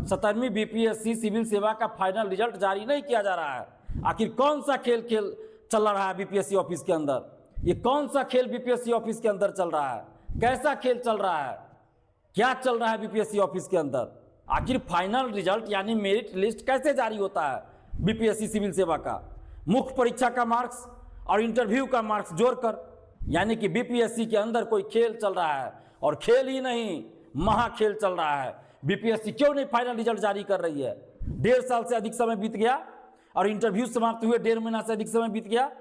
17वीं BPSC civil सेवा का final result जारी नहीं किया जा रहा है। आखिर कौन सा खेल चल रहा है बीपीएससी ऑफिस के अंदर? ये कौन सा खेल बीपीएससी ऑफिस के अंदर चल रहा है? कैसा खेल चल रहा है? क्या चल रहा है बीपीएससी ऑफिस के अंदर? आखिर फाइनल रिजल्ट यानी मेरिट लिस्ट कैसे जारी होता है बीपीएससी सिविल सेवा का? मुख्य परीक्षा का मार्क्स और इंटरव्यू का मार्क्स जोड़कर, यानी कि बीपीएससी के अंदर कोई खेल चल रहा है। और खेल ही नहीं, महाखेल चल रहा है। बीपीएससी क्यों नहीं फाइनल रिजल्ट जारी कर रही है? 1.5 साल से अधिक समय बीत गया और इंटरव्यू समाप्त हुए 1.5 महीना से अधिक समय बीत गया।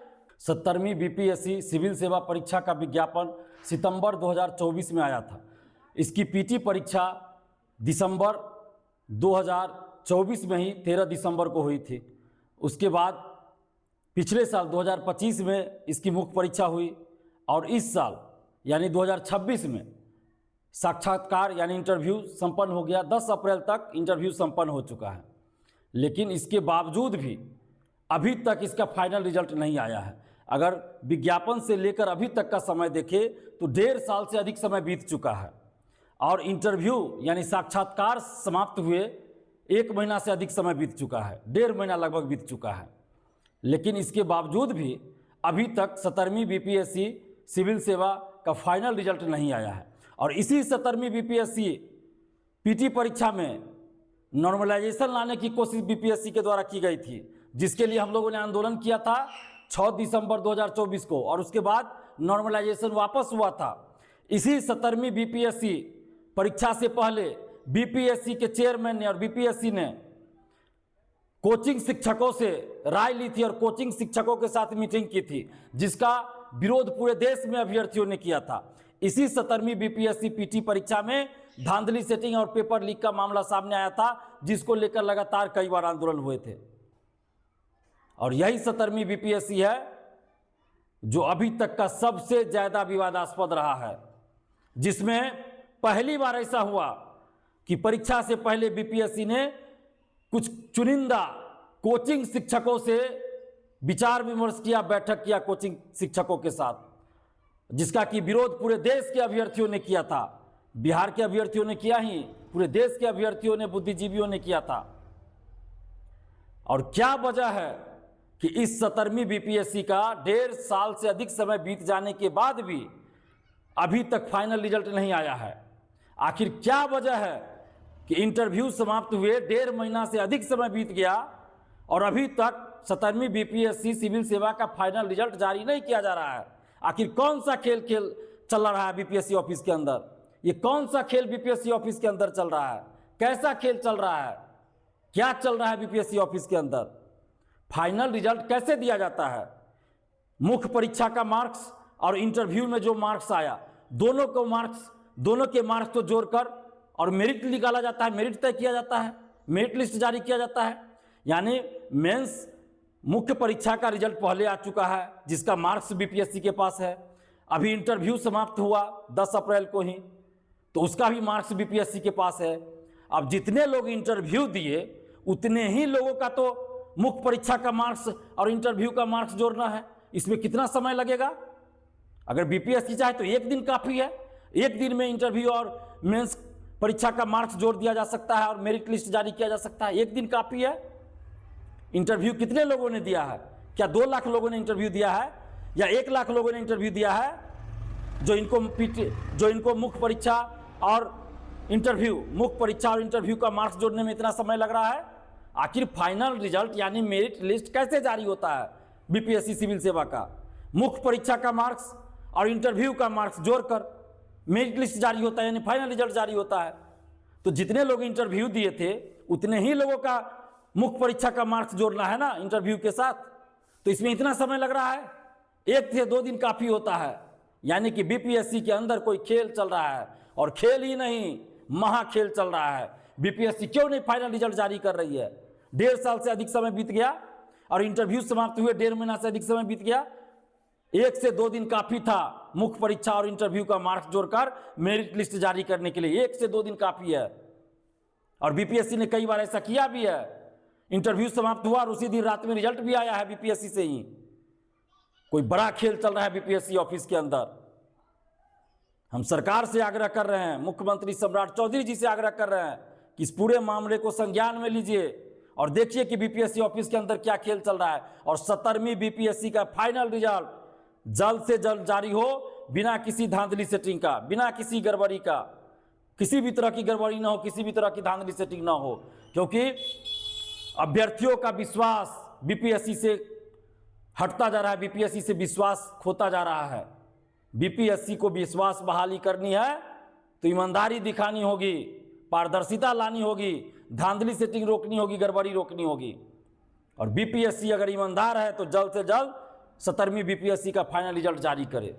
17वीं बीपीएससी सिविल सेवा परीक्षा का विज्ञापन सितंबर 2024 में आया था। इसकी पीटी परीक्षा दिसंबर 2024 में ही 13 दिसंबर को हुई थी। उसके बाद पिछले साल 2025 में इसकी मुख्य परीक्षा हुई और इस साल यानी 2026 में साक्षात्कार यानी इंटरव्यू संपन्न हो गया। 10 अप्रैल तक इंटरव्यू संपन्न हो चुका है, लेकिन इसके बावजूद भी अभी तक इसका फाइनल रिजल्ट नहीं आया है। अगर विज्ञापन से लेकर अभी तक का समय देखें तो 1.5 साल से अधिक समय बीत चुका है और इंटरव्यू यानी साक्षात्कार समाप्त हुए 1 महीना से अधिक समय बीत चुका है, 1.5 महीना लगभग बीत चुका है। लेकिन इसके बावजूद भी अभी तक 17वीं बीपीएससी सिविल सेवा का फाइनल रिजल्ट नहीं आया है। और इसी 17वीं बीपीएससी पीटी परीक्षा में नॉर्मलाइजेशन लाने की कोशिश बीपीएससी के द्वारा की गई थी, जिसके लिए हम लोगों ने आंदोलन किया था 6 दिसंबर 2024 को, और उसके बाद नॉर्मलाइजेशन वापस हुआ था। इसी 17वीं बीपीएससी परीक्षा से पहले बीपीएससी के चेयरमैन ने और बीपीएससी ने कोचिंग शिक्षकों से राय ली थी और कोचिंग शिक्षकों के साथ मीटिंग की थी, जिसका विरोध पूरे देश में अभ्यर्थियों ने किया था। इसी 17वीं बीपीएससी पीटी परीक्षा में धांधली सेटिंग और पेपर लीक का मामला सामने आया था, जिसको लेकर लगातार कई बार आंदोलन हुए थे। और यही 17वीं बीपीएससी है जो अभी तक का सबसे ज्यादा विवादास्पद रहा है, जिसमें पहली बार ऐसा हुआ कि परीक्षा से पहले बीपीएससी ने कुछ चुनिंदा कोचिंग शिक्षकों से विचार विमर्श किया, बैठक किया कोचिंग शिक्षकों के साथ, जिसका कि विरोध पूरे देश के अभ्यर्थियों ने किया था। बिहार के अभ्यर्थियों ने किया ही, पूरे देश के अभ्यर्थियों ने, बुद्धिजीवियों ने किया था। और क्या वजह है कि इस 17वीं बीपीएससी का 1.5 साल से अधिक समय बीत जाने के बाद भी अभी तक फाइनल रिजल्ट नहीं आया है? आखिर क्या वजह है कि इंटरव्यू समाप्त हुए 1.5 महीना से अधिक समय बीत गया और अभी तक 17वीं बीपीएससी सिविल सेवा का फाइनल रिजल्ट जारी नहीं किया जा रहा है? आखिर कौन सा खेल चल रहा है बीपीएससी ऑफिस के अंदर? ये कौन सा खेल बीपीएससी ऑफिस के अंदर चल रहा है? कैसा खेल चल रहा है? क्या चल रहा है बीपीएससी ऑफिस के अंदर? फाइनल रिजल्ट कैसे दिया जाता है? मुख्य परीक्षा का मार्क्स और इंटरव्यू में जो मार्क्स आया, दोनों के मार्क्स को जोड़कर और मेरिट निकाला जाता है, मेरिट तय किया जाता है, मेरिट लिस्ट जारी किया जाता है। यानी मेंस मुख्य परीक्षा का रिजल्ट पहले आ चुका है, जिसका मार्क्स बीपीएससी के पास है। अभी इंटरव्यू समाप्त हुआ 10 अप्रैल को ही, तो उसका भी मार्क्स बीपीएससी के पास है। अब जितने लोग इंटरव्यू दिए उतने ही लोगों का तो मुख्य परीक्षा का मार्क्स और इंटरव्यू का मार्क्स जोड़ना है। इसमें कितना समय लगेगा? अगर बीपीएससी चाहे तो 1 दिन काफी है। 1 दिन में इंटरव्यू और मेंस परीक्षा का मार्क्स जोड़ दिया जा सकता है और मेरिट लिस्ट जारी किया जा सकता है। 1 दिन काफी है। इंटरव्यू कितने लोगों ने दिया है? क्या 2 लाख लोगों ने इंटरव्यू दिया है या 1 लाख लोगों ने इंटरव्यू दिया है? जो इनको मुख्य परीक्षा और इंटरव्यू का मार्क्स जोड़ने में इतना समय लग रहा है। आखिर फाइनल रिजल्ट यानी मेरिट लिस्ट कैसे जारी होता है बीपीएससी सिविल सेवा का? मुख्य परीक्षा का मार्क्स और इंटरव्यू का मार्क्स जोड़कर मेरिट लिस्ट जारी होता है, यानी फाइनल रिजल्ट जारी होता है। तो जितने लोग इंटरव्यू दिए थे उतने ही लोगों का मुख्य परीक्षा का मार्क्स जोड़ना है ना इंटरव्यू के साथ। तो इसमें इतना समय लग रहा है। 1 से 2 दिन काफी होता है। यानी कि बीपीएससी के अंदर कोई खेल चल रहा है, और खेल ही नहीं, महाखेल चल रहा है। बीपीएससी क्यों नहीं फाइनल रिजल्ट जारी कर रही है? 1.5 साल से अधिक समय बीत गया और इंटरव्यू समाप्त हुए 1.5 महीना से अधिक समय बीत गया। 1 से 2 दिन काफी था मुख्य परीक्षा और इंटरव्यू का मार्क्स जोड़कर मेरिट लिस्ट जारी करने के लिए। 1 से 2 दिन काफी है। और बीपीएससी ने कई बार ऐसा किया भी है। इंटरव्यू समाप्त हुआ और उसी दिन रात में रिजल्ट भी आया है बीपीएससी से ही। कोई बड़ा खेल चल रहा है बीपीएससी ऑफिस के अंदर। हम सरकार से आग्रह कर रहे हैं, मुख्यमंत्री सम्राट चौधरी जी से आग्रह कर रहे हैं कि इस पूरे मामले को संज्ञान में लीजिए और देखिए कि बीपीएससी ऑफिस के अंदर क्या खेल चल रहा है। और 17वीं बीपीएससी का फाइनल रिजल्ट जल्द से जल्द जारी हो, बिना किसी धांधली सेटिंग का, बिना किसी गड़बड़ी का, किसी भी तरह की गड़बड़ी ना हो, किसी भी तरह की धांधली सेटिंग ना हो, क्योंकि अभ्यर्थियों का विश्वास बीपीएससी से हटता जा रहा है, बीपीएससी से विश्वास खोता जा रहा है। बीपीएससी को विश्वास बहाली करनी है तो ईमानदारी दिखानी होगी, पारदर्शिता लानी होगी, धांधली सेटिंग रोकनी होगी, गड़बड़ी रोकनी होगी। और बीपीएससी अगर ईमानदार है तो जल्द से जल्द 17वीं बीपीएससी का फाइनल रिजल्ट जारी करे।